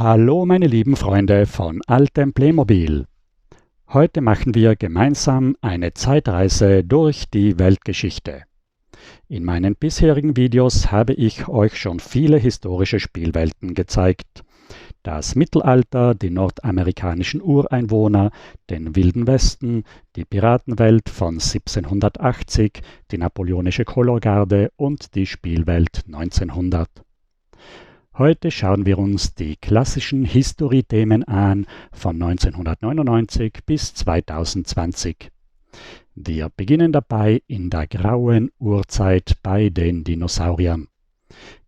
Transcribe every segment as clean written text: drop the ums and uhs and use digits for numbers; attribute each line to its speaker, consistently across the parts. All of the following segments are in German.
Speaker 1: Hallo meine lieben Freunde von altem Playmobil. Heute machen wir gemeinsam eine Zeitreise durch die Weltgeschichte. In meinen bisherigen Videos habe ich euch schon viele historische Spielwelten gezeigt. Das Mittelalter, die nordamerikanischen Ureinwohner, den Wilden Westen, die Piratenwelt von 1780, die napoleonische Colorgarde und die Spielwelt 1900. Heute schauen wir uns die klassischen History-Themen an von 1999 bis 2020. Wir beginnen dabei in der grauen Urzeit bei den Dinosauriern.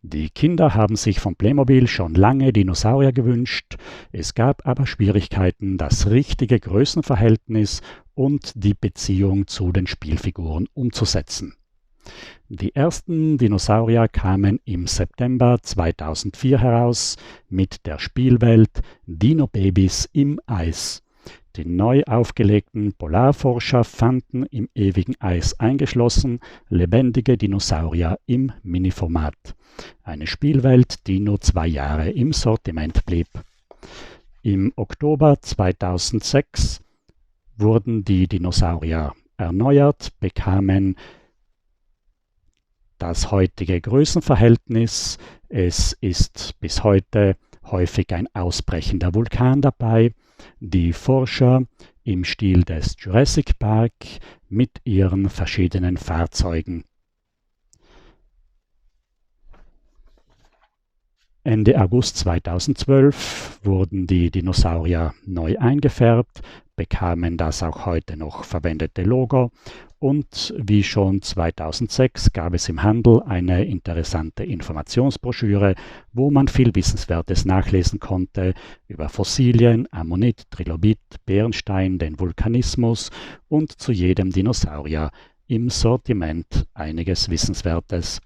Speaker 1: Die Kinder haben sich von Playmobil schon lange Dinosaurier gewünscht, es gab aber Schwierigkeiten, das richtige Größenverhältnis und die Beziehung zu den Spielfiguren umzusetzen. Die ersten Dinosaurier kamen im September 2004 heraus mit der Spielwelt Dino-Babys im Eis. Die neu aufgelegten Polarforscher fanden im ewigen Eis eingeschlossen lebendige Dinosaurier im Miniformat. Eine Spielwelt, die nur 2 Jahre im Sortiment blieb. Im Oktober 2006 wurden die Dinosaurier erneuert, bekamen das heutige Größenverhältnis. Es ist bis heute häufig ein ausbrechender Vulkan dabei. Die Forscher im Stil des Jurassic Park mit ihren verschiedenen Fahrzeugen. Ende August 2012 wurden die Dinosaurier neu eingefärbt, bekamen das auch heute noch verwendete Logo und wie schon 2006 gab es im Handel eine interessante Informationsbroschüre, wo man viel Wissenswertes nachlesen konnte über Fossilien, Ammonit, Trilobit, Bernstein, den Vulkanismus und zu jedem Dinosaurier im Sortiment einiges Wissenswertes.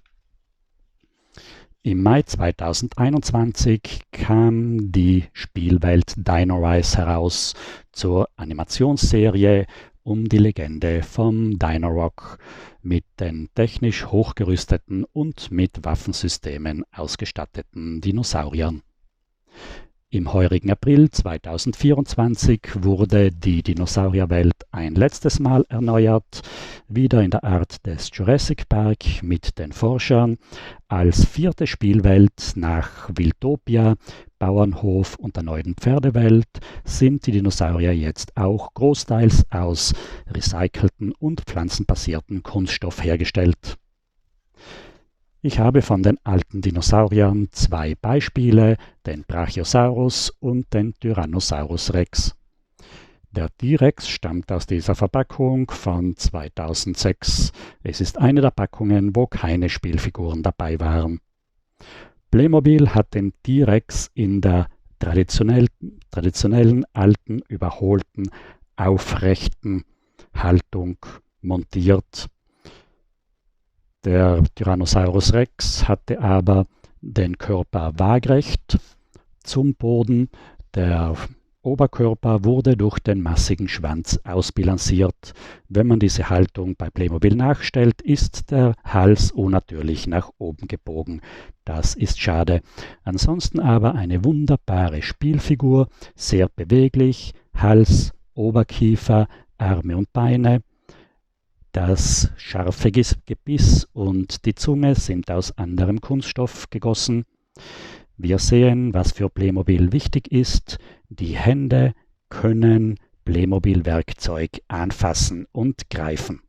Speaker 1: Im Mai 2021 kam die Spielwelt Dino-Rise heraus zur Animationsserie um die Legende vom Dino-Rock mit den technisch hochgerüsteten und mit Waffensystemen ausgestatteten Dinosauriern. Im heurigen April 2024 wurde die Dinosaurierwelt ein letztes Mal erneuert, wieder in der Art des Jurassic Park mit den Forschern, als 4. Spielwelt nach Wildtopia, Bauernhof und der neuen Pferdewelt sind die Dinosaurier jetzt auch großteils aus recycelten und pflanzenbasierten Kunststoff hergestellt. Ich habe von den alten Dinosauriern 2 Beispiele, den Brachiosaurus und den Tyrannosaurus Rex. Der T-Rex stammt aus dieser Verpackung von 2006. Es ist eine der Packungen, wo keine Spielfiguren dabei waren. Playmobil hat den T-Rex in der traditionellen, alten, überholten, aufrechten Haltung montiert. Der Tyrannosaurus Rex hatte aber den Körper waagrecht zum Boden. Der Oberkörper wurde durch den massigen Schwanz ausbalanciert. Wenn man diese Haltung bei Playmobil nachstellt, ist der Hals unnatürlich nach oben gebogen. Das ist schade. Ansonsten aber eine wunderbare Spielfigur, sehr beweglich, Hals, Oberkiefer, Arme und Beine. Das scharfe Gebiss und die Zunge sind aus anderem Kunststoff gegossen. Wir sehen, was für Playmobil wichtig ist. Die Hände können Playmobil-Werkzeug anfassen und greifen.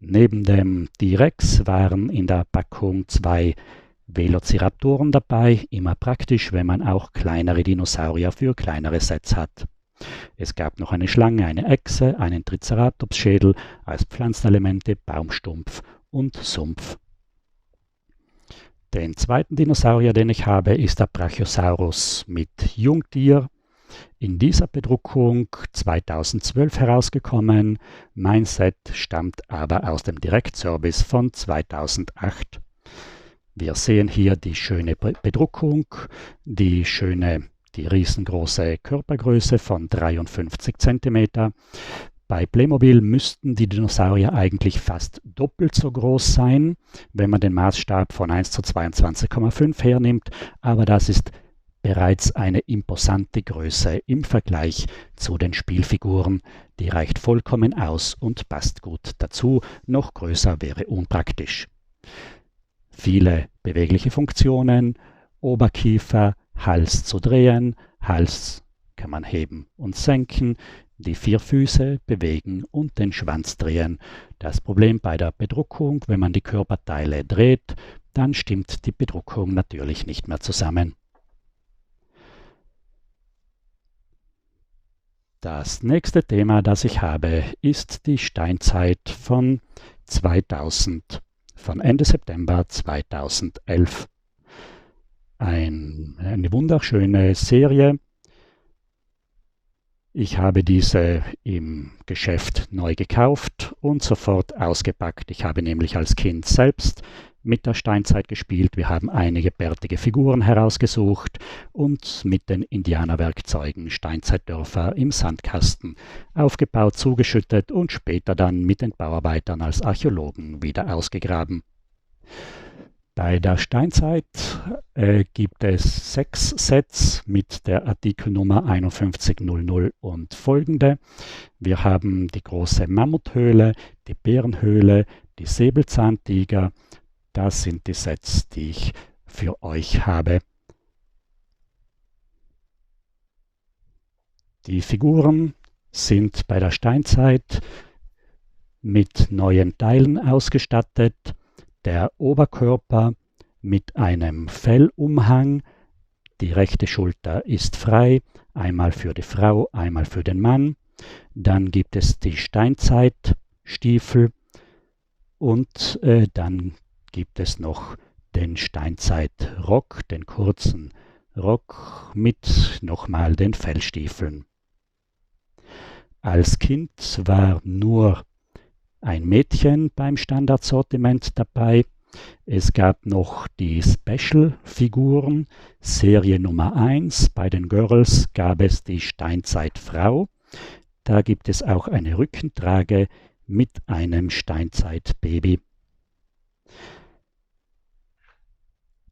Speaker 1: Neben dem T-Rex waren in der Packung 2 Velociraptoren dabei. Immer praktisch, wenn man auch kleinere Dinosaurier für kleinere Sets hat. Es gab noch eine Schlange, eine Echse, einen Triceratops-Schädel als Pflanzenelemente, Baumstumpf und Sumpf. Den zweiten Dinosaurier, den ich habe, ist der Brachiosaurus mit Jungtier. In dieser Bedruckung 2012 herausgekommen. Mein Set stammt aber aus dem Direktservice von 2008. Wir sehen hier die schöne Bedruckung, die riesengroße Körpergröße von 53 cm. Bei Playmobil müssten die Dinosaurier eigentlich fast doppelt so groß sein, wenn man den Maßstab von 1 zu 22,5 hernimmt, aber das ist bereits eine imposante Größe im Vergleich zu den Spielfiguren. Die reicht vollkommen aus und passt gut dazu, noch größer wäre unpraktisch. Viele bewegliche Funktionen, Oberkiefer, Hals zu drehen, Hals kann man heben und senken, die 4 Füße bewegen und den Schwanz drehen. Das Problem bei der Bedruckung, wenn man die Körperteile dreht, dann stimmt die Bedruckung natürlich nicht mehr zusammen. Das nächste Thema, das ich habe, ist die Steinzeit von Ende September 2011. Eine wunderschöne Serie. Ich habe diese im Geschäft neu gekauft und sofort ausgepackt. Ich habe nämlich als Kind selbst mit der Steinzeit gespielt. Wir haben einige bärtige Figuren herausgesucht und mit den Indianerwerkzeugen Steinzeitdörfer im Sandkasten aufgebaut, zugeschüttet und später dann mit den Bauarbeitern als Archäologen wieder ausgegraben. Bei der Steinzeit gibt es 6 Sets mit der Artikelnummer 5100 und folgende. Wir haben die große Mammuthöhle, die Bärenhöhle, die Säbelzahntiger. Das sind die Sets, die ich für euch habe. Die Figuren sind bei der Steinzeit mit neuen Teilen ausgestattet. Der Oberkörper mit einem Fellumhang, die rechte Schulter ist frei, einmal für die Frau, einmal für den Mann. Dann gibt es die Steinzeitstiefel und dann gibt es noch den Steinzeitrock, den kurzen Rock mit nochmal den Fellstiefeln. Als Kind war nur ein Mädchen beim Standardsortiment dabei. Es gab noch die Special-Figuren, Serie Nummer 1. Bei den Girls gab es die Steinzeitfrau. Da gibt es auch eine Rückentrage mit einem Steinzeitbaby.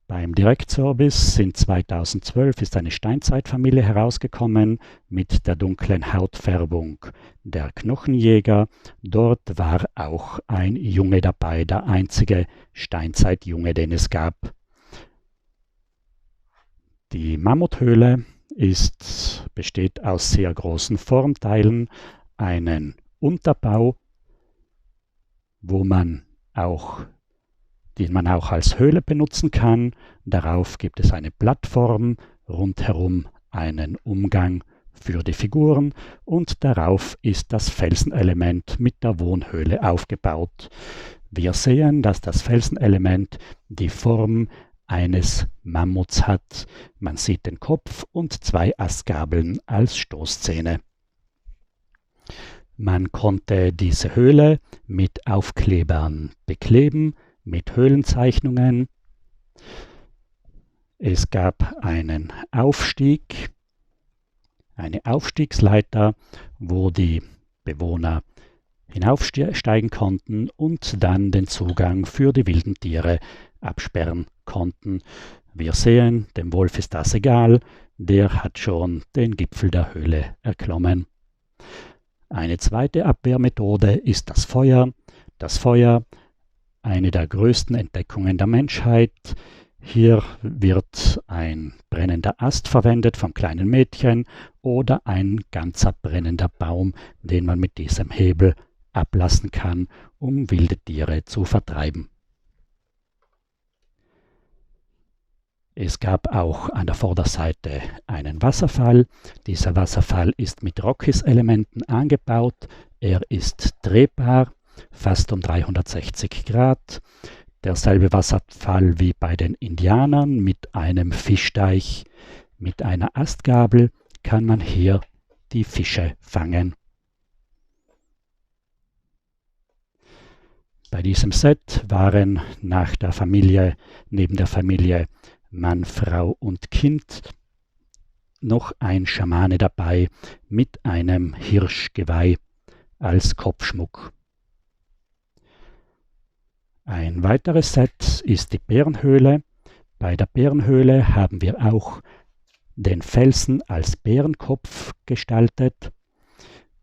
Speaker 1: Beim Direktservice in 2012 ist eine Steinzeitfamilie herausgekommen mit der dunklen Hautfärbung der Knochenjäger. Dort war auch ein Junge dabei, der einzige Steinzeitjunge, den es gab. Die Mammuthöhle besteht aus sehr großen Formteilen, einen Unterbau, den man auch als Höhle benutzen kann. Darauf gibt es eine Plattform, rundherum einen Umgang für die Figuren und darauf ist das Felsenelement mit der Wohnhöhle aufgebaut. Wir sehen, dass das Felsenelement die Form eines Mammuts hat. Man sieht den Kopf und 2 Astgabeln als Stoßzähne. Man konnte diese Höhle mit Aufklebern bekleben, mit Höhlenzeichnungen. Es gab einen Aufstieg, eine Aufstiegsleiter, wo die Bewohner hinaufsteigen konnten und dann den Zugang für die wilden Tiere absperren konnten. Wir sehen, dem Wolf ist das egal, der hat schon den Gipfel der Höhle erklommen. Eine zweite Abwehrmethode ist das Feuer. Das Feuer, eine der größten Entdeckungen der Menschheit. Hier wird ein brennender Ast verwendet vom kleinen Mädchen oder ein ganzer brennender Baum, den man mit diesem Hebel ablassen kann, um wilde Tiere zu vertreiben. Es gab auch an der Vorderseite einen Wasserfall. Dieser Wasserfall ist mit Rockies-Elementen angebaut. Er ist drehbar, fast um 360 Grad. Derselbe Wasserfall wie bei den Indianern mit einem Fischteich. Mit einer Astgabel kann man hier die Fische fangen. Bei diesem Set waren neben der Familie Mann, Frau und Kind noch ein Schamane dabei mit einem Hirschgeweih als Kopfschmuck. Ein weiteres Set ist die Bärenhöhle. Bei der Bärenhöhle haben wir auch den Felsen als Bärenkopf gestaltet.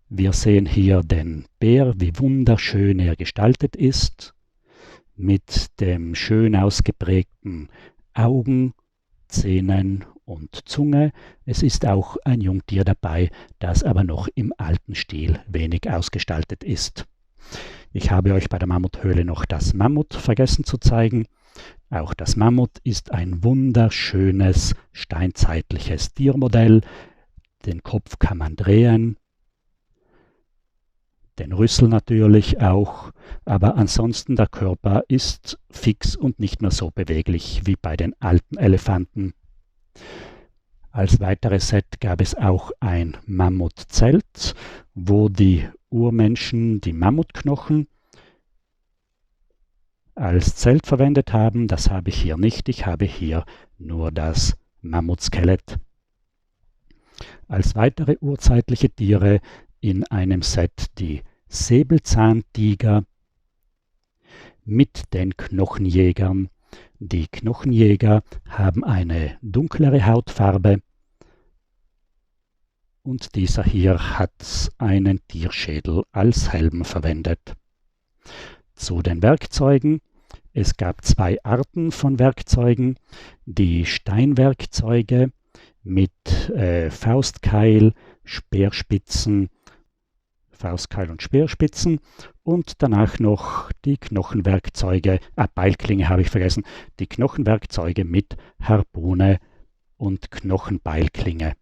Speaker 1: Wir sehen hier den Bär, wie wunderschön er gestaltet ist, mit dem schön ausgeprägten Augen, Zähnen und Zunge. Es ist auch ein Jungtier dabei, das aber noch im alten Stil wenig ausgestaltet ist. Ich habe euch bei der Mammuthöhle noch das Mammut vergessen zu zeigen. Auch das Mammut ist ein wunderschönes steinzeitliches Tiermodell. Den Kopf kann man drehen, den Rüssel natürlich auch, aber ansonsten der Körper ist fix und nicht mehr so beweglich wie bei den alten Elefanten. Als weiteres Set gab es auch ein Mammutzelt, wo die Urmenschen die Mammutknochen als Zelt verwendet haben. Das habe ich hier nicht. Ich habe hier nur das Mammutskelett. Als weitere urzeitliche Tiere in einem Set die Säbelzahntiger mit den Knochenjägern. Die Knochenjäger haben eine dunklere Hautfarbe und dieser hier hat einen Tierschädel als Helm verwendet. Zu den Werkzeugen. Es gab zwei Arten von Werkzeugen. Die Steinwerkzeuge mit Faustkeil, Speerspitzen, Faustkeil und Speerspitzen und danach noch die Knochenwerkzeuge, Beilklinge habe ich vergessen, die Knochenwerkzeuge mit Harpune und Knochenbeilklinge.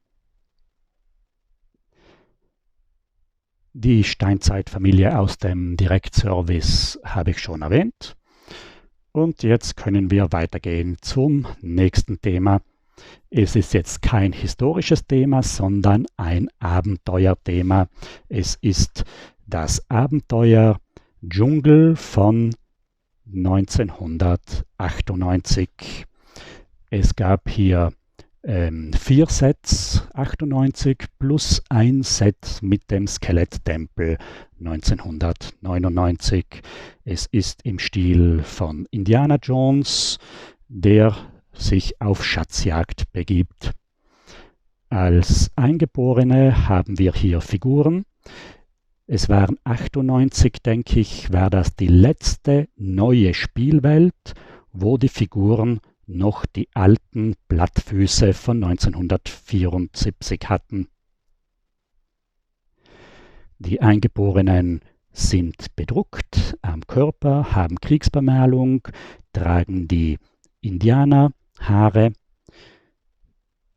Speaker 1: Die Steinzeitfamilie aus dem Direktservice habe ich schon erwähnt. Und jetzt können wir weitergehen zum nächsten Thema. Es ist jetzt kein historisches Thema, sondern ein Abenteuerthema. Es ist das Abenteuer Dschungel von 1998. Es gab hier 4 Sets 98 plus ein Set mit dem Skeletttempel 1999. Es ist im Stil von Indiana Jones, der sich auf Schatzjagd begibt. Als Eingeborene haben wir hier Figuren. Es waren 98, denke ich, war das die letzte neue Spielwelt, wo die Figuren noch die alten Blattfüße von 1974 hatten. Die Eingeborenen sind bedruckt am Körper, haben Kriegsbemalung, tragen die Indianerhaare.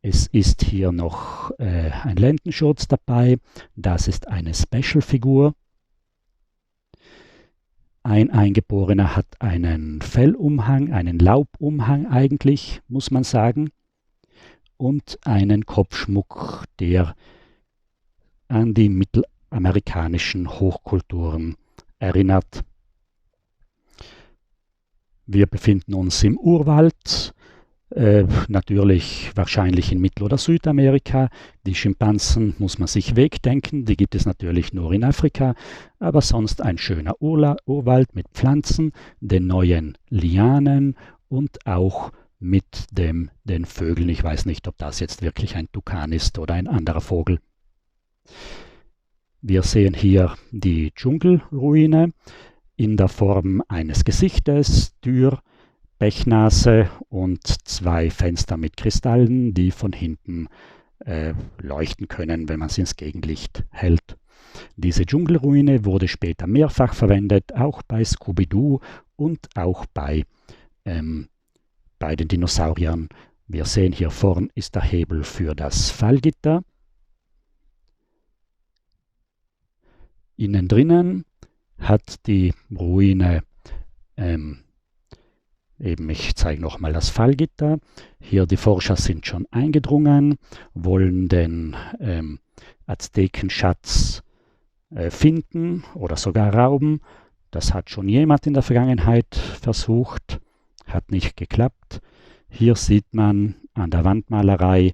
Speaker 1: Es ist hier noch ein Lendenschurz dabei. Das ist eine Special-Figur. Ein Eingeborener hat einen Fellumhang, einen Laubumhang eigentlich, muss man sagen, und einen Kopfschmuck, der an die mittelamerikanischen Hochkulturen erinnert. Wir befinden uns im Urwald, natürlich wahrscheinlich in Mittel- oder Südamerika. Die Schimpansen muss man sich wegdenken, die gibt es natürlich nur in Afrika, aber sonst ein schöner Urwald mit Pflanzen, den neuen Lianen und auch mit den Vögeln. Ich weiß nicht, ob das jetzt wirklich ein Tukan ist oder ein anderer Vogel. Wir sehen hier die Dschungelruine in der Form eines Gesichtes, Tür, Bechnase und 2 Fenster mit Kristallen, die von hinten leuchten können, wenn man sie ins Gegenlicht hält. Diese Dschungelruine wurde später mehrfach verwendet, auch bei Scooby-Doo und auch bei den Dinosauriern. Wir sehen hier vorn ist der Hebel für das Fallgitter. Innen drinnen hat die Ruine ich zeige nochmal das Fallgitter. Hier die Forscher sind schon eingedrungen, wollen den Aztekenschatz finden oder sogar rauben. Das hat schon jemand in der Vergangenheit versucht, hat nicht geklappt. Hier sieht man an der Wandmalerei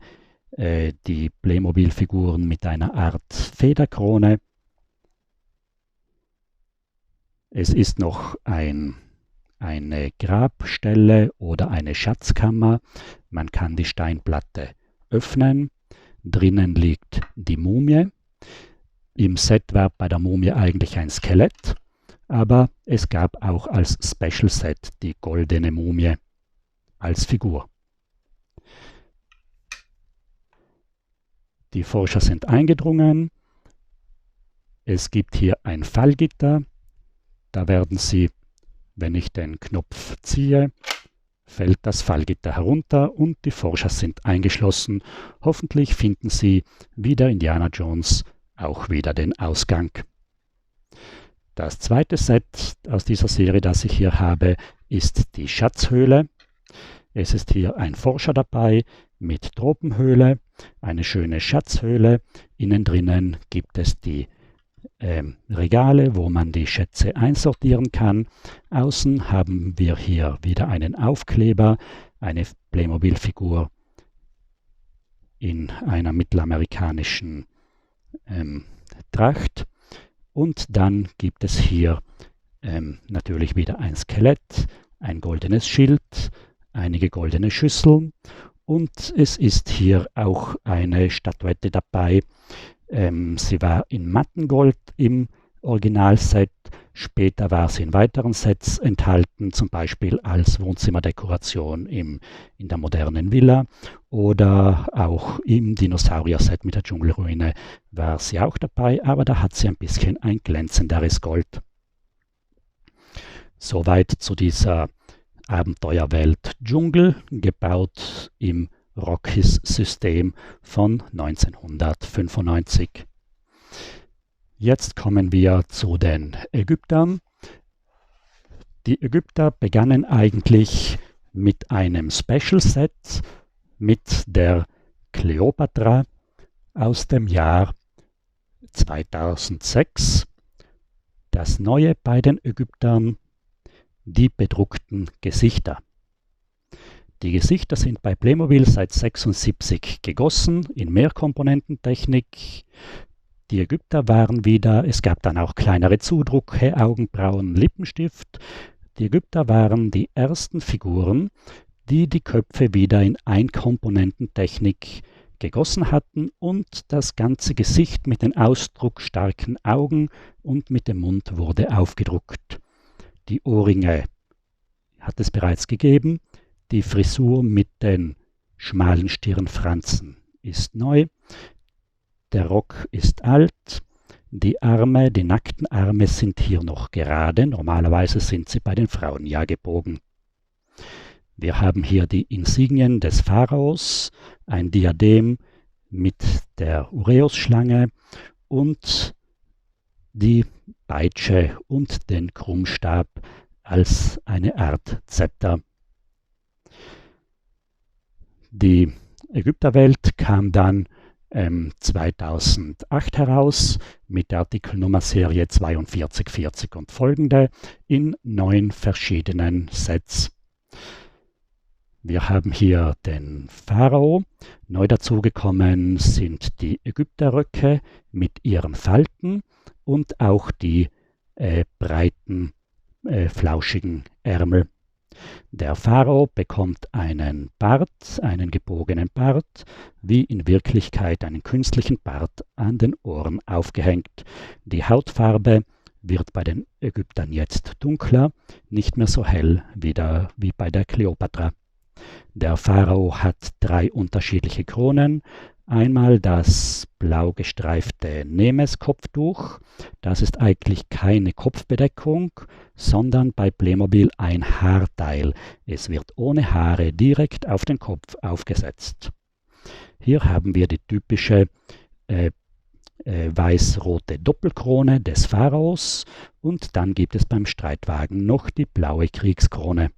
Speaker 1: die Playmobil-Figuren mit einer Art Federkrone. Es ist noch eine Grabstelle oder eine Schatzkammer. Man kann die Steinplatte öffnen. Drinnen liegt die Mumie. Im Set war bei der Mumie eigentlich ein Skelett, aber es gab auch als Special Set die goldene Mumie als Figur. Die Forscher sind eingedrungen. Es gibt hier ein Fallgitter. Da werden sie, wenn ich den Knopf ziehe, fällt das Fallgitter herunter und die Forscher sind eingeschlossen. Hoffentlich finden sie, wie der Indiana Jones, auch wieder den Ausgang. Das zweite Set aus dieser Serie, das ich hier habe, ist die Schatzhöhle. Es ist hier ein Forscher dabei mit Tropenhöhle, eine schöne Schatzhöhle. Innen drinnen gibt es die Regale, wo man die Schätze einsortieren kann. Außen haben wir hier wieder einen Aufkleber, eine Playmobil-Figur in einer mittelamerikanischen Tracht. Und dann gibt es hier natürlich wieder ein Skelett, ein goldenes Schild, einige goldene Schüsseln und es ist hier auch eine Statuette dabei. Sie war in Mattengold im Originalset, später war sie in weiteren Sets enthalten, zum Beispiel als Wohnzimmerdekoration in der modernen Villa oder auch im Dinosaurier-Set mit der Dschungelruine war sie auch dabei, aber da hat sie ein bisschen ein glänzenderes Gold. Soweit zu dieser Abenteuerwelt Dschungel, gebaut im Rockies-System von 1995. Jetzt kommen wir zu den Ägyptern. Die Ägypter begannen eigentlich mit einem Special Set mit der Kleopatra aus dem Jahr 2006. Das Neue bei den Ägyptern: die bedruckten Gesichter. Die Gesichter sind bei Playmobil seit 1976 gegossen in Mehrkomponententechnik. Die Ägypter waren wieder, es gab dann auch kleinere Zudrucke, Augenbrauen, Lippenstift. Die Ägypter waren die ersten Figuren, die die Köpfe wieder in Einkomponententechnik gegossen hatten und das ganze Gesicht mit den ausdrucksstarken Augen und mit dem Mund wurde aufgedruckt. Die Ohrringe hat es bereits gegeben. Die Frisur mit den schmalen Stirnfransen ist neu. Der Rock ist alt. Die Arme, die nackten Arme sind hier noch gerade. Normalerweise sind sie bei den Frauen ja gebogen. Wir haben hier die Insignien des Pharaos, ein Diadem mit der Uräusschlange und die Peitsche und den Krummstab als eine Art Zepter. Die Ägypterwelt kam dann 2008 heraus mit der Artikelnummer-Serie 4240 und folgende in 9 verschiedenen Sets. Wir haben hier den Pharao. Neu dazugekommen sind die Ägypterröcke mit ihren Falten und auch die breiten, flauschigen Ärmel. Der Pharao bekommt einen Bart, einen gebogenen Bart, wie in Wirklichkeit einen künstlichen Bart an den Ohren aufgehängt. Die Hautfarbe wird bei den Ägyptern jetzt dunkler, nicht mehr so hell wie bei der Kleopatra. Der Pharao hat 3 unterschiedliche Kronen. Einmal das blau gestreifte Nemes-Kopftuch. Das ist eigentlich keine Kopfbedeckung, sondern bei Playmobil ein Haarteil. Es wird ohne Haare direkt auf den Kopf aufgesetzt. Hier haben wir die typische weiß-rote Doppelkrone des Pharaos und dann gibt es beim Streitwagen noch die blaue Kriegskrone.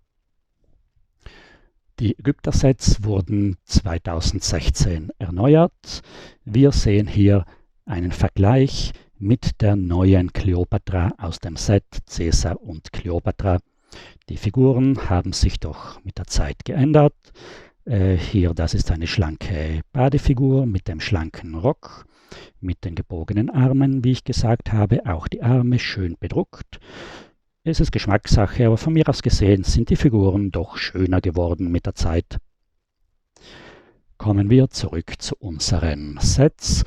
Speaker 1: Die Ägypter-Sets wurden 2016 erneuert. Wir sehen hier einen Vergleich mit der neuen Kleopatra aus dem Set Caesar und Kleopatra. Die Figuren haben sich doch mit der Zeit geändert. Hier, das ist eine schlanke Badefigur mit dem schlanken Rock, mit den gebogenen Armen, wie ich gesagt habe, auch die Arme schön bedruckt. Es ist Geschmackssache, aber von mir aus gesehen sind die Figuren doch schöner geworden mit der Zeit. Kommen wir zurück zu unseren Sets.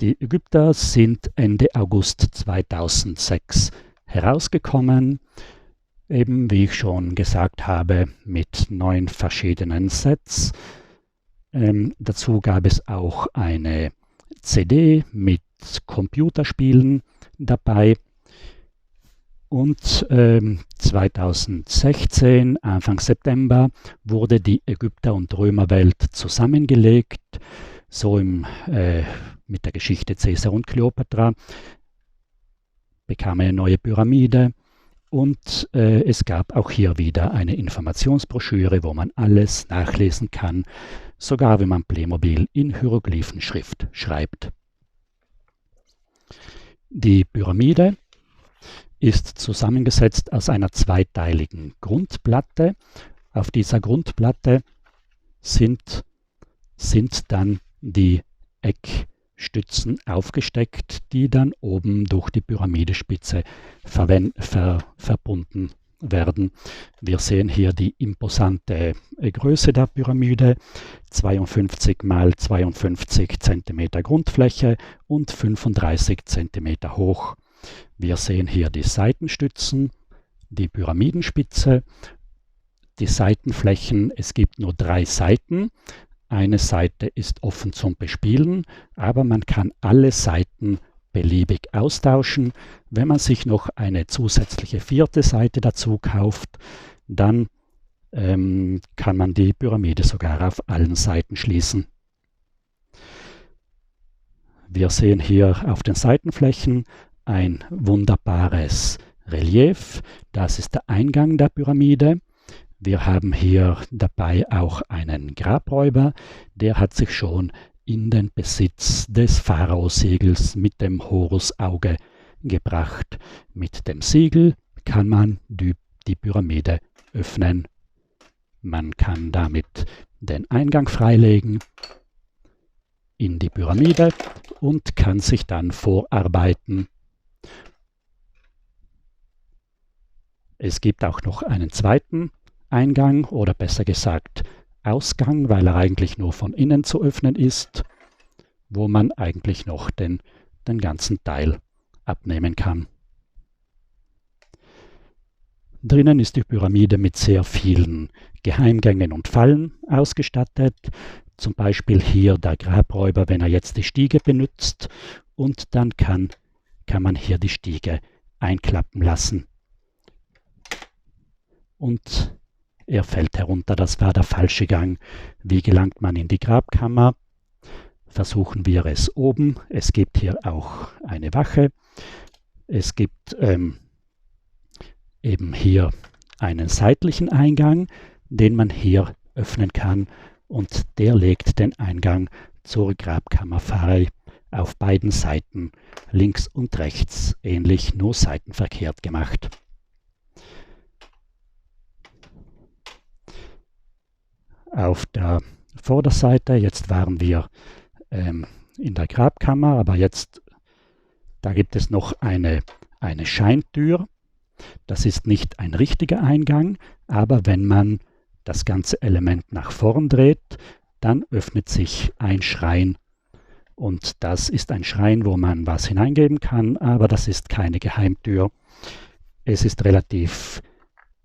Speaker 1: Die Ägypter sind Ende August 2006 herausgekommen, eben wie ich schon gesagt habe, mit 9 verschiedenen Sets. Dazu gab es auch eine CD mit Computerspielen dabei. Und 2016, Anfang September, wurde die Ägypter- und Römerwelt zusammengelegt, so mit der Geschichte Caesar und Kleopatra, bekam eine neue Pyramide und es gab auch hier wieder eine Informationsbroschüre, wo man alles nachlesen kann, sogar wenn man Playmobil in Hieroglyphenschrift schreibt. Die Pyramide ist zusammengesetzt aus einer zweiteiligen Grundplatte. Auf dieser Grundplatte sind dann die Eckstützen aufgesteckt, die dann oben durch die Pyramidespitze verbunden werden. Wir sehen hier die imposante Größe der Pyramide, 52 x 52 cm Grundfläche und 35 cm hoch. Wir sehen hier die Seitenstützen, die Pyramidenspitze, die Seitenflächen. Es gibt nur 3 Seiten. Eine Seite ist offen zum Bespielen, aber man kann alle Seiten beliebig austauschen. Wenn man sich noch eine zusätzliche 4. Seite dazu kauft, dann kann man die Pyramide sogar auf allen Seiten schließen. Wir sehen hier auf den Seitenflächen ein wunderbares Relief. Das ist der Eingang der Pyramide. Wir haben hier dabei auch einen Grabräuber, der hat sich schon in den Besitz des Pharao-Siegels mit dem Horusauge gebracht. Mit dem Siegel kann man die Pyramide öffnen. Man kann damit den Eingang freilegen in die Pyramide und kann sich dann vorarbeiten. Es gibt auch noch einen zweiten Eingang oder besser gesagt Ausgang, weil er eigentlich nur von innen zu öffnen ist, wo man eigentlich noch den ganzen Teil abnehmen kann. Drinnen ist die Pyramide mit sehr vielen Geheimgängen und Fallen ausgestattet. Zum Beispiel hier der Grabräuber, wenn er jetzt die Stiege benutzt, und dann kann man hier die Stiege einklappen lassen. Und er fällt herunter, das war der falsche Gang. Wie gelangt man in die Grabkammer? Versuchen wir es oben. Es gibt hier auch eine Wache. Es gibt eben hier einen seitlichen Eingang, den man hier öffnen kann, und der legt den Eingang zur Grabkammer frei. Auf beiden Seiten, links und rechts, ähnlich, nur seitenverkehrt gemacht. Auf der Vorderseite, jetzt waren wir in der Grabkammer, aber jetzt, da gibt es noch eine Scheintür. Das ist nicht ein richtiger Eingang, aber wenn man das ganze Element nach vorn dreht, dann öffnet sich ein Schrein. Und das ist ein Schrein, wo man was hineingeben kann, aber das ist keine Geheimtür. Es ist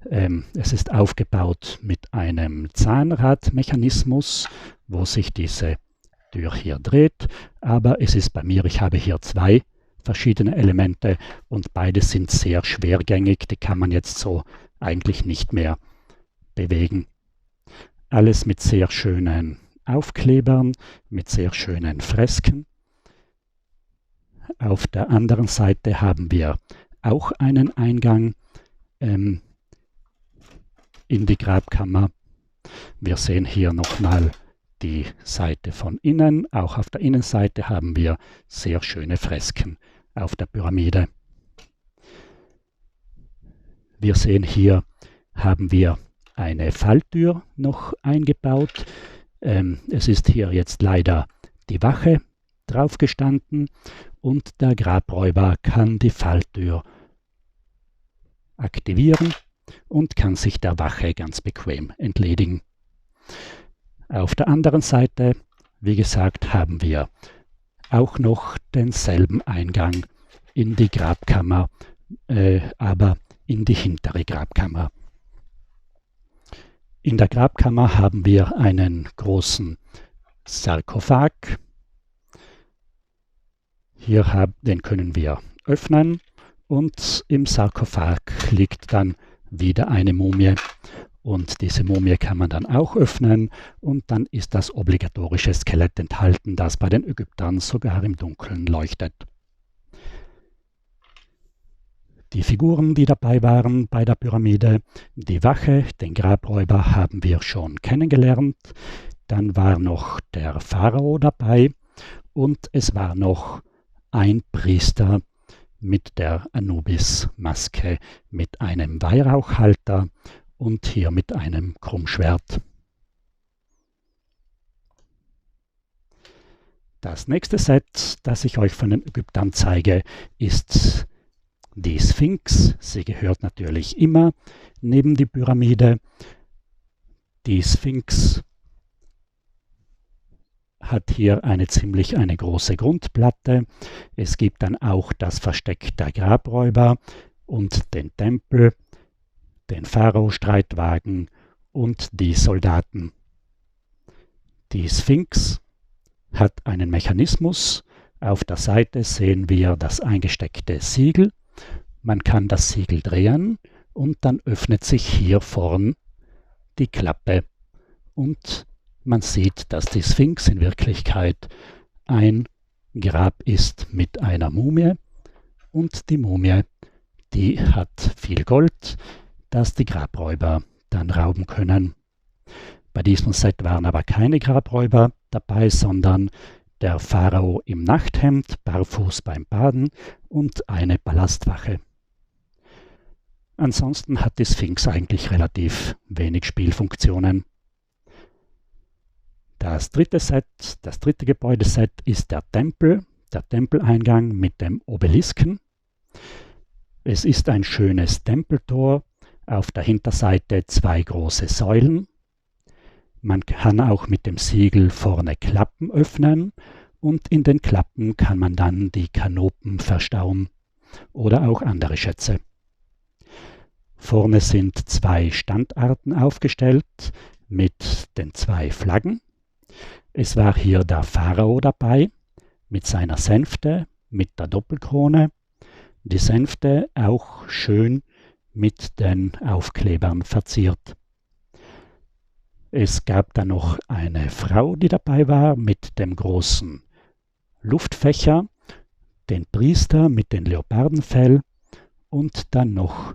Speaker 1: es ist aufgebaut mit einem Zahnradmechanismus, wo sich diese Tür hier dreht, aber es ist bei mir, ich habe hier 2 verschiedene Elemente und beide sind sehr schwergängig, die kann man jetzt so eigentlich nicht mehr bewegen. Alles mit sehr schönen Aufklebern, mit sehr schönen Fresken. Auf der anderen Seite haben wir auch einen Eingang in die Grabkammer. Wir sehen hier nochmal die Seite von innen. Auch auf der Innenseite haben wir sehr schöne Fresken auf der Pyramide. Wir sehen hier, haben wir eine Falltür noch eingebaut. Es ist hier jetzt leider die Wache drauf gestanden und der Grabräuber kann die Falltür aktivieren und kann sich der Wache ganz bequem entledigen. Auf der anderen Seite, wie gesagt, haben wir auch noch denselben Eingang in die Grabkammer, aber in die hintere Grabkammer. In der Grabkammer haben wir einen großen Sarkophag. Den können wir öffnen und im Sarkophag liegt dann wieder eine Mumie. Und diese Mumie kann man dann auch öffnen und dann ist das obligatorische Skelett enthalten, das bei den Ägyptern sogar im Dunkeln leuchtet. Die Figuren, die dabei waren bei der Pyramide, die Wache, den Grabräuber haben wir schon kennengelernt. Dann war noch der Pharao dabei und es war noch ein Priester mit der Anubis-Maske, mit einem Weihrauchhalter und hier mit einem Krummschwert. Das nächste Set, das ich euch von den Ägyptern zeige, ist die Sphinx. Sie gehört natürlich immer neben die Pyramide. Die Sphinx hat hier eine große Grundplatte. Es gibt dann auch das Versteck der Grabräuber und den Tempel, den Pharao-Streitwagen und die Soldaten. Die Sphinx hat einen Mechanismus. Auf der Seite sehen wir das eingesteckte Siegel. Man kann das Siegel drehen und dann öffnet sich hier vorn die Klappe und man sieht, dass die Sphinx in Wirklichkeit ein Grab ist mit einer Mumie und die Mumie, die hat viel Gold, das die Grabräuber dann rauben können. Bei diesem Set waren aber keine Grabräuber dabei, sondern der Pharao im Nachthemd, barfuß beim Baden und eine Palastwache. Ansonsten hat die Sphinx eigentlich relativ wenig Spielfunktionen. Das dritte Gebäudeset ist der Tempeleingang mit dem Obelisken. Es ist ein schönes Tempeltor, auf der Hinterseite 2 große Säulen. Man kann auch mit dem Siegel vorne Klappen öffnen und in den Klappen kann man dann die Kanopen verstauen oder auch andere Schätze. Vorne sind 2 Standarten aufgestellt mit den 2 Flaggen. Es war hier der Pharao dabei mit seiner Sänfte, mit der Doppelkrone. Die Sänfte auch schön mit den Aufklebern verziert. Es gab dann noch eine Frau, die dabei war mit dem großen Luftfächer, den Priester mit dem Leopardenfell und dann noch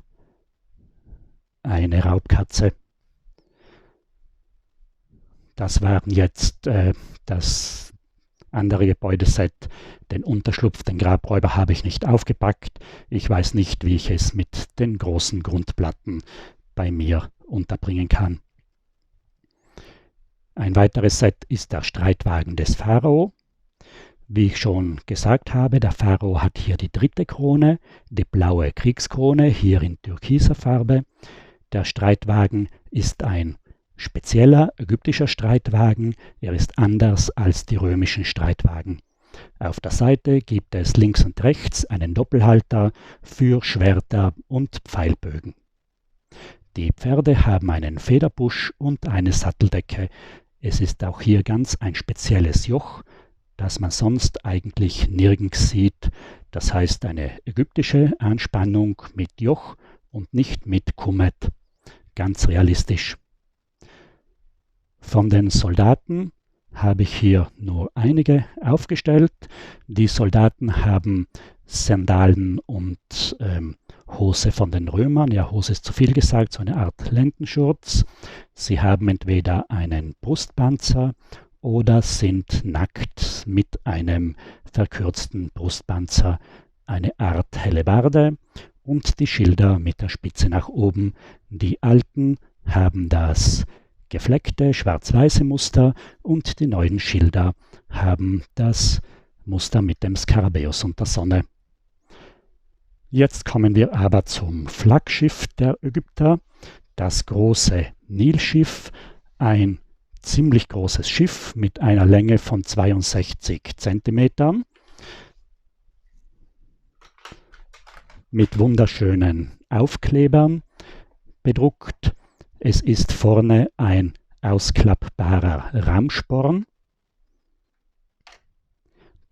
Speaker 1: eine Raubkatze. Das waren jetzt das andere Gebäudeset. Den Unterschlupf, den Grabräuber habe ich nicht aufgepackt. Ich weiß nicht, wie ich es mit den großen Grundplatten bei mir unterbringen kann. Ein weiteres Set ist der Streitwagen des Pharao. Wie ich schon gesagt habe, der Pharao hat hier die 3. Krone, die blaue Kriegskrone, hier in türkiser Farbe. Der Streitwagen ist ein spezieller ägyptischer Streitwagen. Er ist anders als die römischen Streitwagen. Auf der Seite gibt es links und rechts einen Doppelhalter für Schwerter und Pfeilbögen. Die Pferde haben einen Federbusch und eine Satteldecke. Es ist auch hier ganz ein spezielles Joch, das man sonst eigentlich nirgends sieht. Das heißt eine ägyptische Anspannung mit Joch und nicht mit Kummet. Ganz realistisch. Von den Soldaten habe ich hier nur einige aufgestellt. Die Soldaten haben Sandalen und Hose von den Römern. Ja, Hose ist zu viel gesagt, so eine Art Lendenschurz. Sie haben entweder einen Brustpanzer oder sind nackt mit einem verkürzten Brustpanzer, eine Art Hellebarde und die Schilder mit der Spitze nach oben. Die alten haben das gefleckte schwarz-weiße Muster und die neuen Schilder haben das Muster mit dem Skarabäus und der Sonne. Jetzt kommen wir aber zum Flaggschiff der Ägypter, das große Nilschiff, ein ziemlich großes Schiff mit einer Länge von 62 Zentimetern, mit wunderschönen Aufklebern bedruckt. Es ist vorne ein ausklappbarer Raumsporn,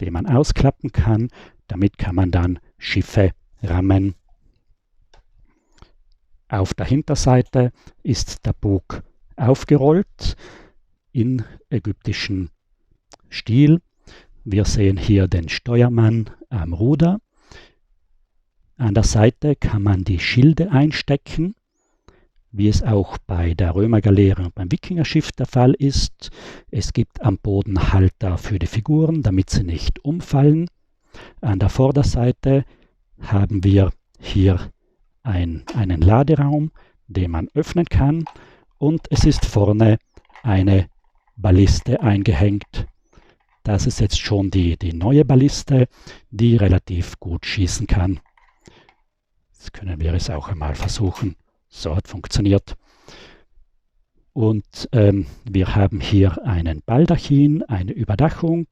Speaker 1: den man ausklappen kann. Damit kann man dann Schiffe rammen. Auf der Hinterseite ist der Bug aufgerollt in ägyptischem Stil. Wir sehen hier den Steuermann am Ruder. An der Seite kann man die Schilde einstecken, wie es auch bei der Römergaleere und beim Wikingerschiff der Fall ist. Es gibt am Boden Halter für die Figuren, damit sie nicht umfallen. An der Vorderseite haben wir hier einen Laderaum, den man öffnen kann, und es ist vorne eine Balliste eingehängt. Das ist jetzt schon die neue Balliste, die relativ gut schießen kann. Jetzt können wir es auch einmal versuchen. So hat funktioniert. Und wir haben hier einen Baldachin, eine Überdachung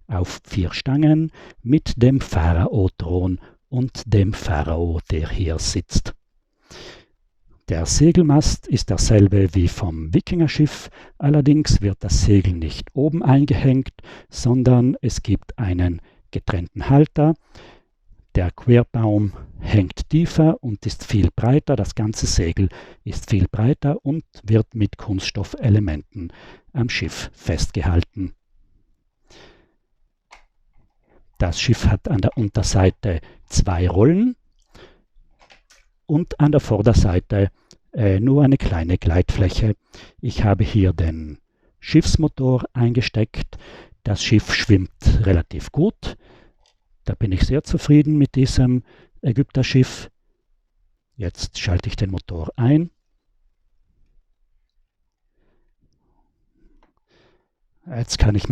Speaker 1: auf 4 Stangen mit dem Pharao-Thron und dem Pharao, der hier sitzt. Der Segelmast ist derselbe wie vom Wikingerschiff, allerdings wird das Segel nicht oben eingehängt, sondern es gibt einen getrennten Halter. Der Querbaum hängt tiefer und ist viel breiter. Das ganze Segel ist viel breiter und wird mit Kunststoffelementen am Schiff festgehalten. Das Schiff hat an der Unterseite 2 Rollen und an der Vorderseite nur eine kleine Gleitfläche. Ich habe hier den Schiffsmotor eingesteckt. Das Schiff schwimmt relativ gut. Da bin ich sehr zufrieden mit diesem Ägypterschiff. Jetzt schalte ich den Motor ein. Jetzt kann ich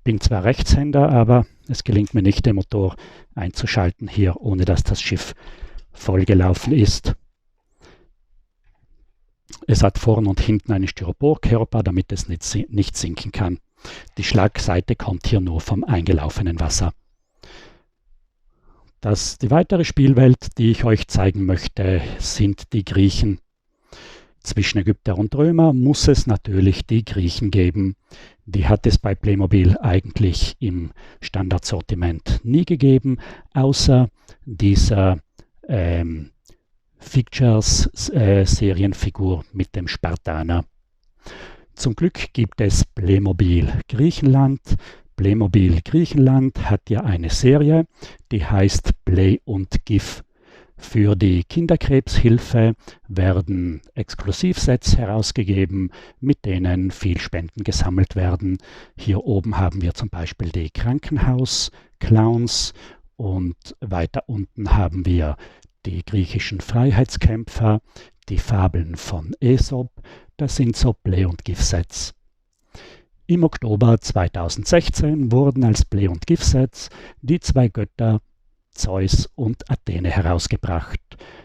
Speaker 1: bin zwar Rechtshänder, aber es gelingt mir nicht, den Motor einzuschalten hier, ohne dass das Schiff vollgelaufen ist. Es hat vorn und hinten einen Styroporkörper, damit es nicht sinken kann. Die Schlagseite kommt hier nur vom eingelaufenen Wasser. Die weitere Spielwelt, die ich euch zeigen möchte, sind die Griechen. Zwischen Ägypter und Römer muss es natürlich die Griechen geben. Die hat es bei Playmobil eigentlich im Standardsortiment nie gegeben, außer dieser Fictures-Serienfigur mit dem Spartaner. Zum Glück gibt es Playmobil Griechenland. Playmobil Griechenland hat ja eine Serie, die heißt Play und GIF. Für die Kinderkrebshilfe werden Exklusivsets herausgegeben, mit denen viel Spenden gesammelt werden. Hier oben haben wir zum Beispiel die Krankenhaus-Clowns und weiter unten haben wir die griechischen Freiheitskämpfer, die Fabeln von Aesop. Das sind so Play- und GIF-Sets. Im Oktober 2016 wurden als Play- und GIF-Sets die 2 Götter Zeus und Athene herausgebracht.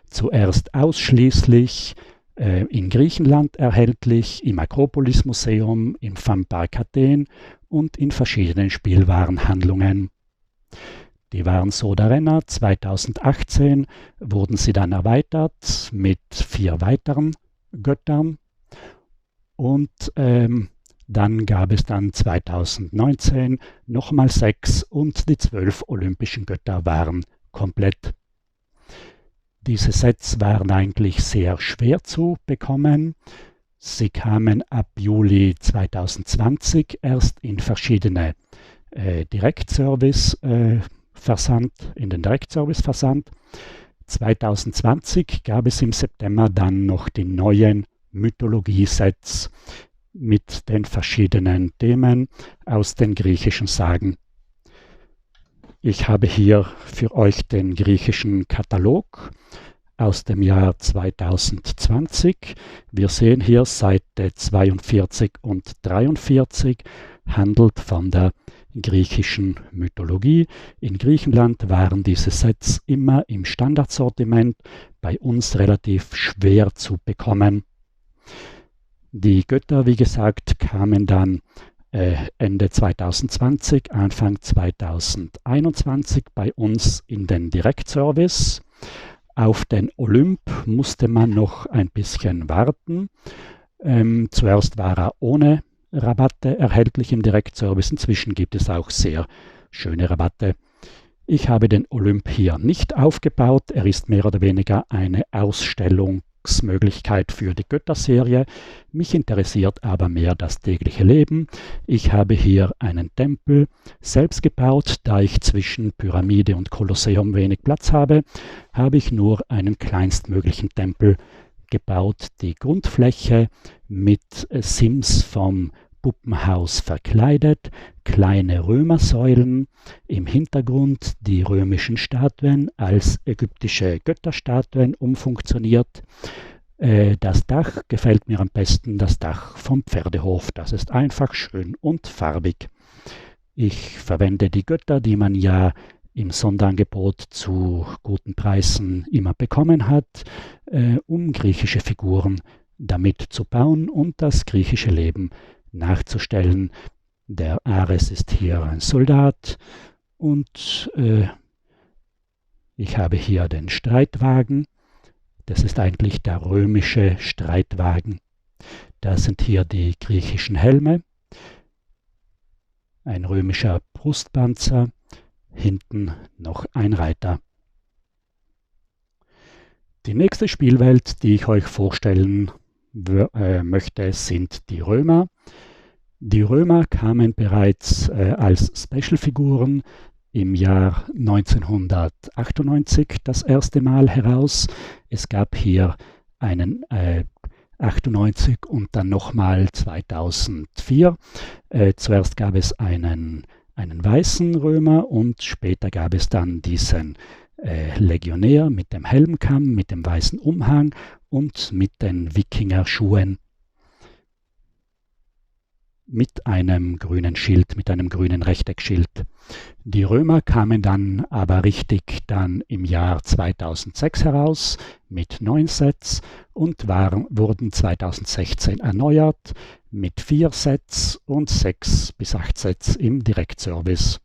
Speaker 1: Zuerst ausschließlich in Griechenland erhältlich, im Akropolis-Museum, im Funpark Athen und in verschiedenen Spielwarenhandlungen. Die waren so der Renner. 2018 wurden sie dann erweitert mit 4 weiteren Göttern und dann gab es dann 2019 nochmal 6 und die 12 olympischen Götter waren komplett. Diese Sets waren eigentlich sehr schwer zu bekommen. Sie kamen ab Juli 2020 erst in verschiedene in den Direktservice-Versand. 2020 gab es im September dann noch die neuen Mythologie-Sets mit den verschiedenen Themen aus den griechischen Sagen. Ich habe hier für euch den griechischen Katalog aus dem Jahr 2020. Wir sehen hier Seite 42 und 43, handelt von der griechischen Mythologie. In Griechenland waren diese Sets immer im Standardsortiment, bei uns relativ schwer zu bekommen. Die Götter, wie gesagt, kamen dann Ende 2020, Anfang 2021 bei uns in den Direktservice. Auf den Olymp musste man noch ein bisschen warten. Zuerst war er ohne Rabatte erhältlich im Direktservice. Inzwischen gibt es auch sehr schöne Rabatte. Ich habe den Olymp hier nicht aufgebaut. Er ist mehr oder weniger eine Ausstellungsmöglichkeit für die Götterserie. Mich interessiert aber mehr das tägliche Leben. Ich habe hier einen Tempel selbst gebaut. Da ich zwischen Pyramide und Kolosseum wenig Platz habe, habe ich nur einen kleinstmöglichen Tempel gebaut. Die Grundfläche mit Sims vom Puppenhaus verkleidet, kleine Römersäulen, im Hintergrund die römischen Statuen als ägyptische Götterstatuen umfunktioniert. Das Dach gefällt mir am besten, das Dach vom Pferdehof. Das ist einfach schön und farbig. Ich verwende die Götter, die man ja im Sonderangebot zu guten Preisen immer bekommen hat, um griechische Figuren damit zu bauen und das griechische Leben nachzustellen. Der Ares ist hier ein Soldat und ich habe hier den Streitwagen. Das ist eigentlich der römische Streitwagen. Da sind hier die griechischen Helme, ein römischer Brustpanzer, hinten noch ein Reiter. Die nächste Spielwelt, die ich euch vorstellen möchte, sind die Römer. Die Römer kamen bereits als Special-Figuren im Jahr 1998 das erste Mal heraus. Es gab hier einen 98 und dann nochmal 2004. Zuerst gab es einen weißen Römer und später gab es dann diesen Legionär mit dem Helmkamm, mit dem weißen Umhang und mit den Wikinger-Schuhen, mit einem grünen Schild, mit einem grünen Rechteckschild. Die Römer kamen dann aber richtig dann im Jahr 2006 heraus mit 9 Sets und wurden 2016 erneuert mit 4 Sets und 6 bis 8 Sets im Direktservice.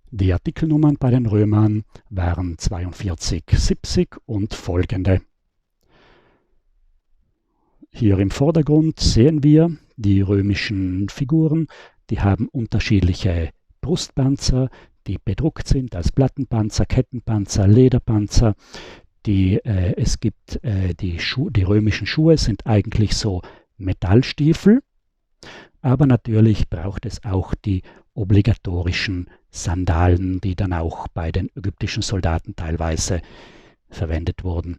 Speaker 1: Die Artikelnummern bei den Römern waren 4270 und folgende. Hier im Vordergrund sehen wir die römischen Figuren. Die haben unterschiedliche Brustpanzer, die bedruckt sind als Plattenpanzer, Kettenpanzer, Lederpanzer. Die römischen Schuhe sind eigentlich so Metallstiefel, aber natürlich braucht es auch die obligatorischen Sandalen, die dann auch bei den ägyptischen Soldaten teilweise verwendet wurden.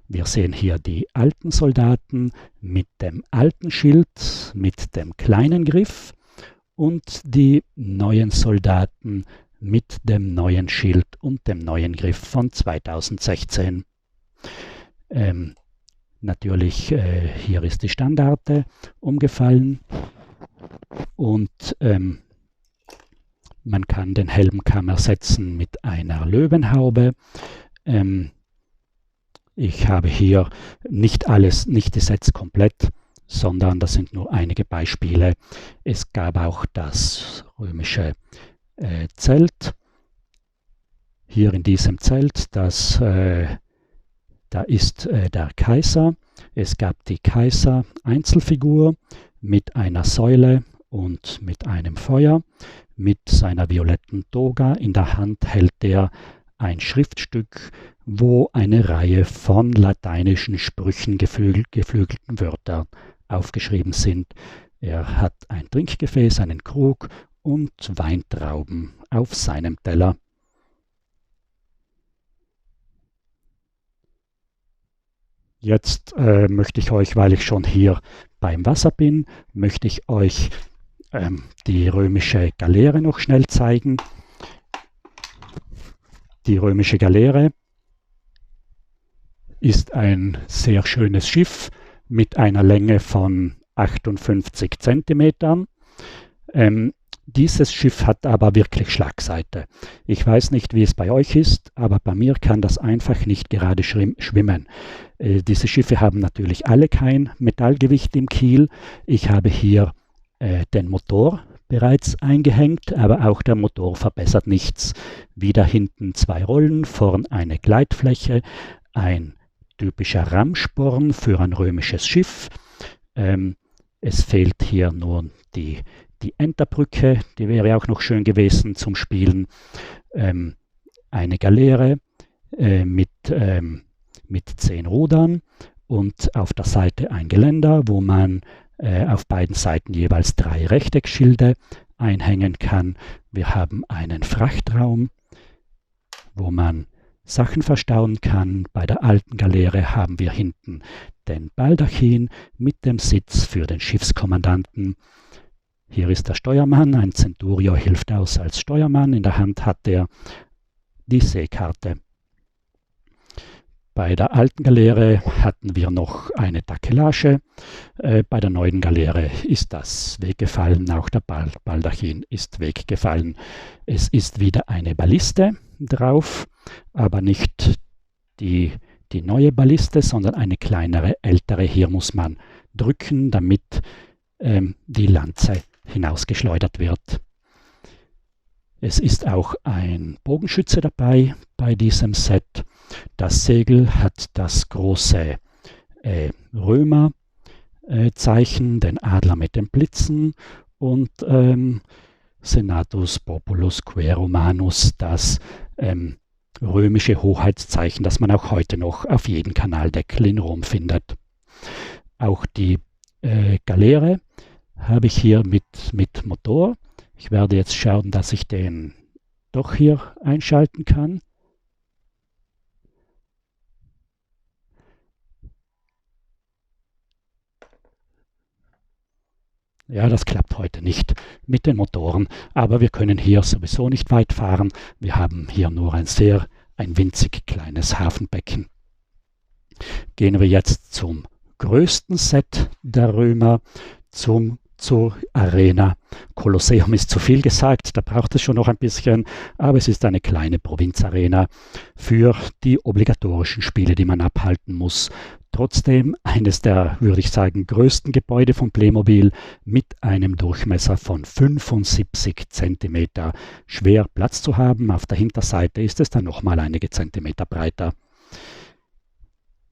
Speaker 1: Wir sehen hier die alten Soldaten mit dem alten Schild, mit dem kleinen Griff und die neuen Soldaten mit dem neuen Schild und dem neuen Griff von 2016. Natürlich, hier ist die Standarte umgefallen und man kann den Helmkamm ersetzen mit einer Löwenhaube. Ich habe hier nicht die Sets komplett, sondern das sind nur einige Beispiele. Es gab auch das römische Zelt. Hier in diesem Zelt, da ist der Kaiser. Es gab die Kaiser-Einzelfigur mit einer Säule und mit einem Feuer. Mit seiner violetten Toga in der Hand hält er ein Schriftstück, wo eine Reihe von lateinischen Sprüchen geflügelten Wörter aufgeschrieben sind. Er hat ein Trinkgefäß, einen Krug und Weintrauben auf seinem Teller. Jetzt möchte ich euch, weil ich schon hier beim Wasser bin, möchte ich euch die römische Galeere noch schnell zeigen. Die römische Galeere ist ein sehr schönes Schiff mit einer Länge von 58 Zentimetern. Dieses Schiff hat aber wirklich Schlagseite. Ich weiß nicht, wie es bei euch ist, aber bei mir kann das einfach nicht gerade schwimmen. Diese Schiffe haben natürlich alle kein Metallgewicht im Kiel. Ich habe hier den Motor bereits eingehängt, aber auch der Motor verbessert nichts. Wieder hinten 2 Rollen, vorn eine Gleitfläche, ein typischer Rammsporn für ein römisches Schiff. Es fehlt hier nur die Enterbrücke, die wäre auch noch schön gewesen zum Spielen. Eine Galeere mit 10 Rudern und auf der Seite ein Geländer, wo man auf beiden Seiten jeweils 3 Rechteckschilde einhängen kann. Wir haben einen Frachtraum, wo man Sachen verstauen kann. Bei der alten Galeere haben wir hinten den Baldachin mit dem Sitz für den Schiffskommandanten. Hier ist der Steuermann, ein Centurio hilft aus als Steuermann. In der Hand hat er die Seekarte. Bei der alten Galeere hatten wir noch eine Takelage. Bei der neuen Galeere ist das weggefallen. Auch der Baldachin ist weggefallen. Es ist wieder eine Balliste drauf, aber nicht die neue Balliste, sondern eine kleinere, ältere. Hier muss man drücken, damit die Lanze hinausgeschleudert wird. Es ist auch ein Bogenschütze dabei bei diesem Set. Das Segel hat das große Römerzeichen, den Adler mit den Blitzen und Senatus Populus Quae Romanus, das römische Hoheitszeichen, das man auch heute noch auf jedem Kanaldeckel in Rom findet. Auch die Galeere habe ich hier mit Motor. Ich werde jetzt schauen, dass ich den doch hier einschalten kann. Ja, das klappt heute nicht mit den Motoren, aber wir können hier sowieso nicht weit fahren. Wir haben hier nur ein winzig kleines Hafenbecken. Gehen wir jetzt zum größten Set der Römer, zur Arena. Kolosseum ist zu viel gesagt, da braucht es schon noch ein bisschen, aber es ist eine kleine Provinzarena für die obligatorischen Spiele, die man abhalten muss. Trotzdem eines der, würde ich sagen, größten Gebäude von Playmobil mit einem Durchmesser von 75 cm. Schwer Platz zu haben. Auf der Hinterseite ist es dann nochmal einige Zentimeter breiter.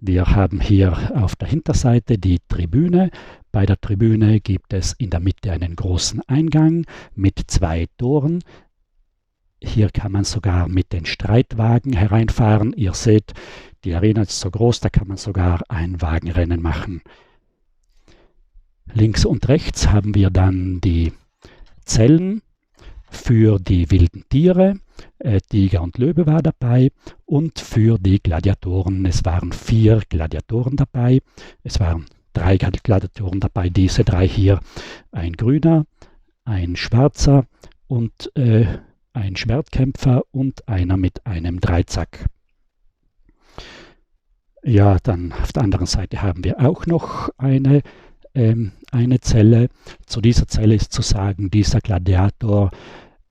Speaker 1: Wir haben hier auf der Hinterseite die Tribüne. Bei der Tribüne gibt es in der Mitte einen großen Eingang mit 2 Toren. Hier kann man sogar mit den Streitwagen hereinfahren. Ihr seht, die Arena ist so groß, da kann man sogar ein Wagenrennen machen. Links und rechts haben wir dann die Zellen für die wilden Tiere. Tiger und Löwe war dabei und für die Gladiatoren. Es waren 4 Gladiatoren dabei. Es waren 3 Gladiatoren dabei, diese 3 hier. Ein grüner, ein schwarzer und ein Schwertkämpfer und einer mit einem Dreizack. Ja, dann auf der anderen Seite haben wir auch noch eine Zelle. Zu dieser Zelle ist zu sagen, dieser Gladiator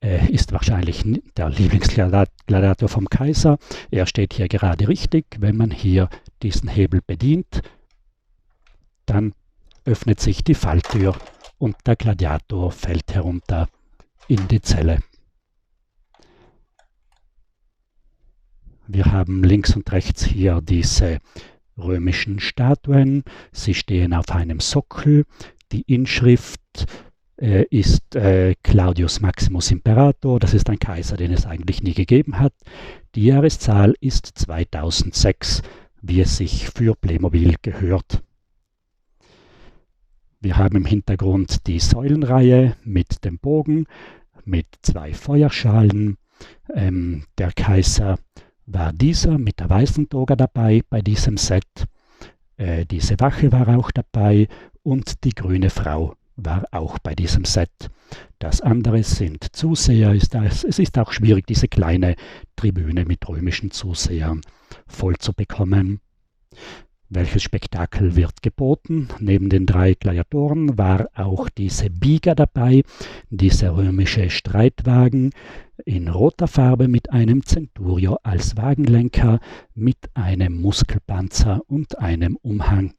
Speaker 1: ist wahrscheinlich der Lieblingsgladiator vom Kaiser. Er steht hier gerade richtig. Wenn man hier diesen Hebel bedient, dann öffnet sich die Falltür und der Gladiator fällt herunter in die Zelle. Wir haben links und rechts hier diese römischen Statuen. Sie stehen auf einem Sockel. Die Inschrift ist Claudius Maximus Imperator. Das ist ein Kaiser, den es eigentlich nie gegeben hat. Die Jahreszahl ist 2006, wie es sich für Playmobil gehört. Wir haben im Hintergrund die Säulenreihe mit dem Bogen, mit 2 Feuerschalen. Der Kaiser war dieser mit der weißen Toga dabei bei diesem Set. Diese Wache war auch dabei und die grüne Frau war auch bei diesem Set. Das andere sind Zuseher. Es ist auch schwierig, diese kleine Tribüne mit römischen Zusehern voll zu bekommen. Welches Spektakel wird geboten? Neben den 3 Gladiatoren war auch diese Biga dabei, dieser römische Streitwagen in roter Farbe mit einem Centurio als Wagenlenker, mit einem Muskelpanzer und einem Umhang.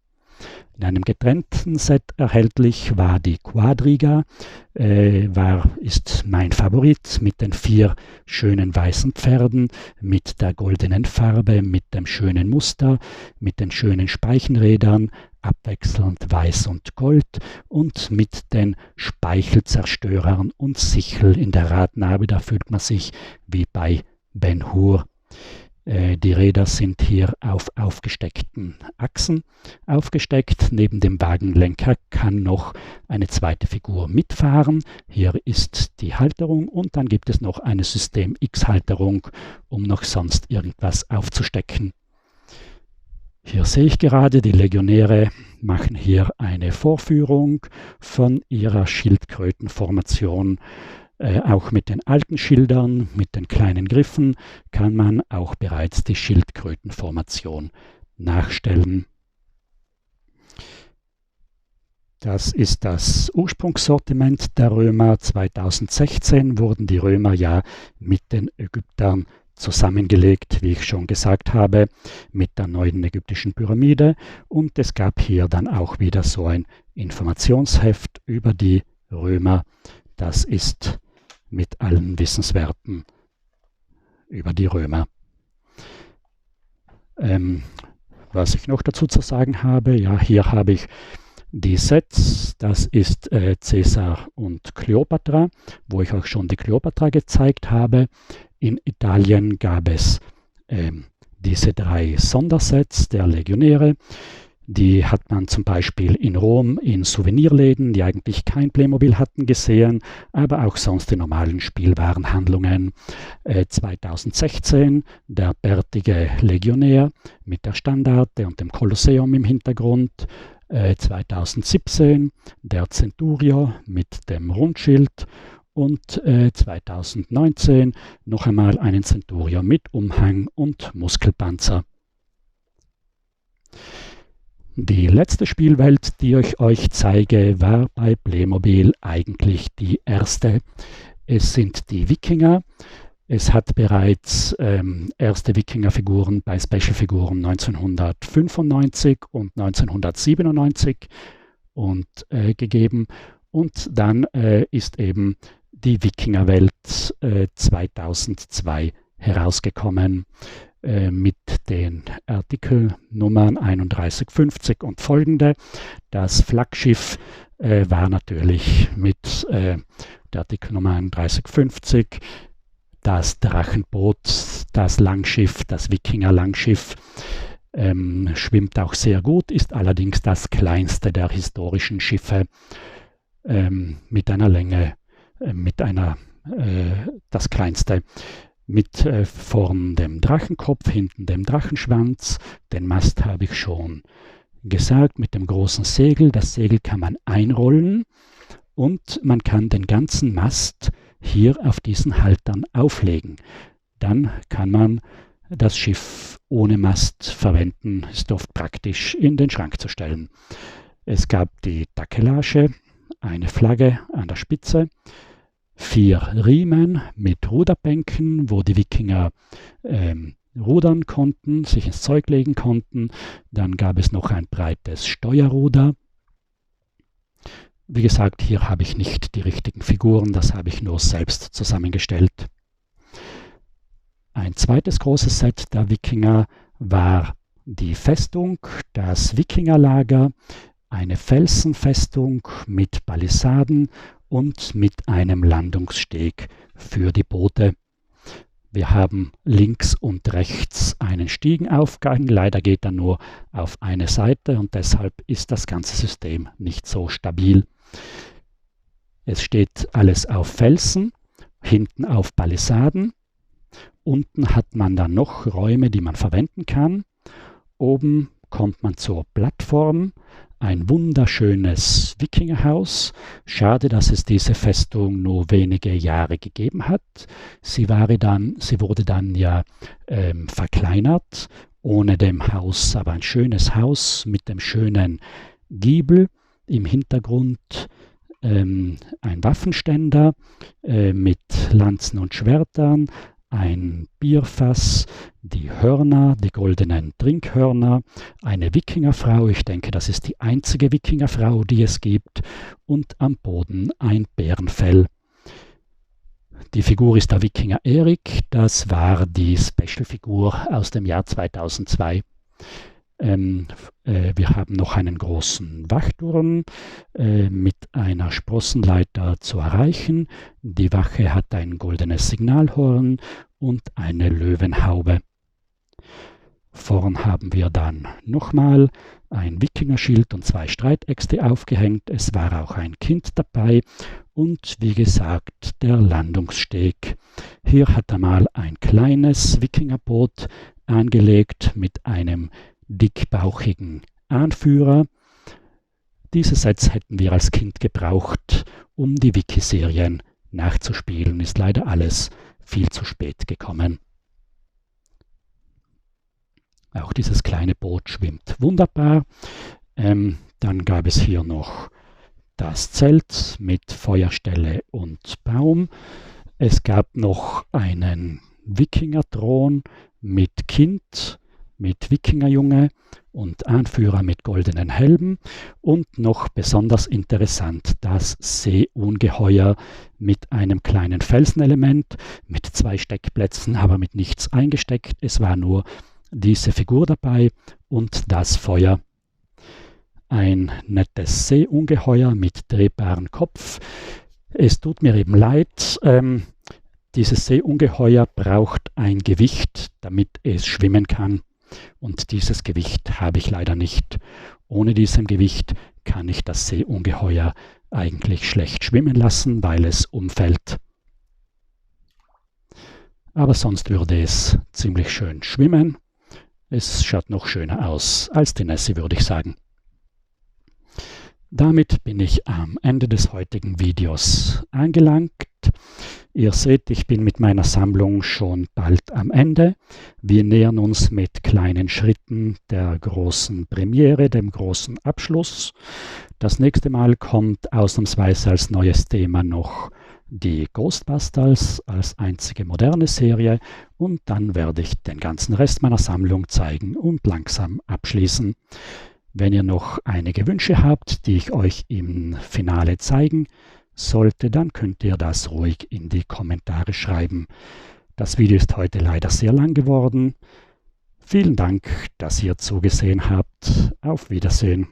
Speaker 1: In einem getrennten Set erhältlich war die Quadriga, ist mein Favorit mit den 4 schönen weißen Pferden, mit der goldenen Farbe, mit dem schönen Muster, mit den schönen Speichenrädern, abwechselnd weiß und gold und mit den Speichelzerstörern und Sichel in der Radnabe. Da fühlt man sich wie bei Ben Hur. Die Räder sind hier auf aufgesteckten Achsen aufgesteckt. Neben dem Wagenlenker kann noch eine zweite Figur mitfahren. Hier ist die Halterung und dann gibt es noch eine System X-Halterung, um noch sonst irgendwas aufzustecken. Hier sehe ich gerade, die Legionäre machen hier eine Vorführung von ihrer Schildkrötenformation. Auch mit den alten Schildern, mit den kleinen Griffen, kann man auch bereits die Schildkrötenformation nachstellen. Das ist das Ursprungssortiment der Römer. 2016 wurden die Römer ja mit den Ägyptern zusammengelegt, wie ich schon gesagt habe, mit der neuen ägyptischen Pyramide. Und es gab hier dann auch wieder so ein Informationsheft über die Römer. Das ist mit allen Wissenswerten über die Römer. Was ich noch dazu zu sagen habe, ja, hier habe ich die Sets, das ist Caesar und Kleopatra, wo ich euch schon die Kleopatra gezeigt habe. In Italien gab es diese 3 Sondersets der Legionäre. Die hat man zum Beispiel in Rom in Souvenirläden, die eigentlich kein Playmobil hatten, gesehen, aber auch sonst in normalen Spielwarenhandlungen. 2016 der bärtige Legionär mit der Standarte und dem Kolosseum im Hintergrund. 2017 der Centurio mit dem Rundschild und 2019 noch einmal einen Centurio mit Umhang und Muskelpanzer. Die letzte Spielwelt, die ich euch zeige, war bei Playmobil eigentlich die erste. Es sind die Wikinger. Es hat bereits erste Wikingerfiguren bei Special-Figuren 1995 und 1997 gegeben. Und dann ist eben die Wikingerwelt 2002 herausgekommen. Mit den Artikelnummern 3150 und folgende. Das Flaggschiff war natürlich mit der Artikelnummer 3150 das Drachenboot, das Langschiff, das Wikinger-Langschiff. Schwimmt auch sehr gut, ist allerdings das kleinste der historischen Schiffe mit einer Länge, das kleinste. Mit vorn dem Drachenkopf, hinten dem Drachenschwanz. Den Mast habe ich schon gesagt, mit dem großen Segel. Das Segel kann man einrollen und man kann den ganzen Mast hier auf diesen Haltern auflegen. Dann kann man das Schiff ohne Mast verwenden. Ist oft praktisch in den Schrank zu stellen. Es gab die Takelage, eine Flagge an der Spitze. 4 Riemen mit Ruderbänken, wo die Wikinger rudern konnten, sich ins Zeug legen konnten. Dann gab es noch ein breites Steuerruder. Wie gesagt, hier habe ich nicht die richtigen Figuren, das habe ich nur selbst zusammengestellt. Ein zweites großes Set der Wikinger war die Festung, das Wikingerlager, eine Felsenfestung mit Palisaden und mit einem Landungssteg für die Boote. Wir haben links und rechts einen Stiegenaufgang. Leider geht er nur auf eine Seite und deshalb ist das ganze System nicht so stabil. Es steht alles auf Felsen, hinten auf Palisaden. Unten hat man dann noch Räume, die man verwenden kann. Oben kommt man zur Plattform. Ein wunderschönes Wikingerhaus. Schade, dass es diese Festung nur wenige Jahre gegeben hat. Sie wurde dann ja verkleinert ohne dem Haus, aber ein schönes Haus mit dem schönen Giebel, im Hintergrund ein Waffenständer mit Lanzen und Schwertern, ein Bierfass, die Hörner, die goldenen Trinkhörner, eine Wikingerfrau, ich denke, das ist die einzige Wikingerfrau, die es gibt, und am Boden ein Bärenfell. Die Figur ist der Wikinger Erik, das war die Special-Figur aus dem Jahr 2002. Wir haben noch einen großen Wachturm mit einer Sprossenleiter zu erreichen. Die Wache hat ein goldenes Signalhorn und eine Löwenhaube. Vorn haben wir dann nochmal ein Wikingerschild und 2 Streitäxte aufgehängt. Es war auch ein Kind dabei und wie gesagt der Landungssteg. Hier hat er mal ein kleines Wikingerboot angelegt mit einem dickbauchigen Anführer. Diese Sets hätten wir als Kind gebraucht, um die Wiki-Serien nachzuspielen. Ist leider alles viel zu spät gekommen. Auch dieses kleine Boot schwimmt wunderbar. Dann gab es hier noch das Zelt mit Feuerstelle und Baum. Es gab noch einen Wikingerthron mit Kind, mit Wikingerjunge und Anführer mit goldenen Helmen und noch besonders interessant das Seeungeheuer mit einem kleinen Felsenelement, mit 2 Steckplätzen, aber mit nichts eingesteckt. Es war nur diese Figur dabei und das Feuer. Ein nettes Seeungeheuer mit drehbarem Kopf. Es tut mir eben leid, dieses Seeungeheuer braucht ein Gewicht, damit es schwimmen kann. Und dieses Gewicht habe ich leider nicht. Ohne diesem Gewicht kann ich das Seeungeheuer eigentlich schlecht schwimmen lassen, weil es umfällt. Aber sonst würde es ziemlich schön schwimmen. Es schaut noch schöner aus als die Nessie, würde ich sagen. Damit bin ich am Ende des heutigen Videos angelangt. Ihr seht, ich bin mit meiner Sammlung schon bald am Ende. Wir nähern uns mit kleinen Schritten der großen Premiere, dem großen Abschluss. Das nächste Mal kommt ausnahmsweise als neues Thema noch die Ghostbusters als einzige moderne Serie und dann werde ich den ganzen Rest meiner Sammlung zeigen und langsam abschließen. Wenn ihr noch einige Wünsche habt, die ich euch im Finale zeigen sollte, dann könnt ihr das ruhig in die Kommentare schreiben. Das Video ist heute leider sehr lang geworden. Vielen Dank, dass ihr zugesehen habt. Auf Wiedersehen.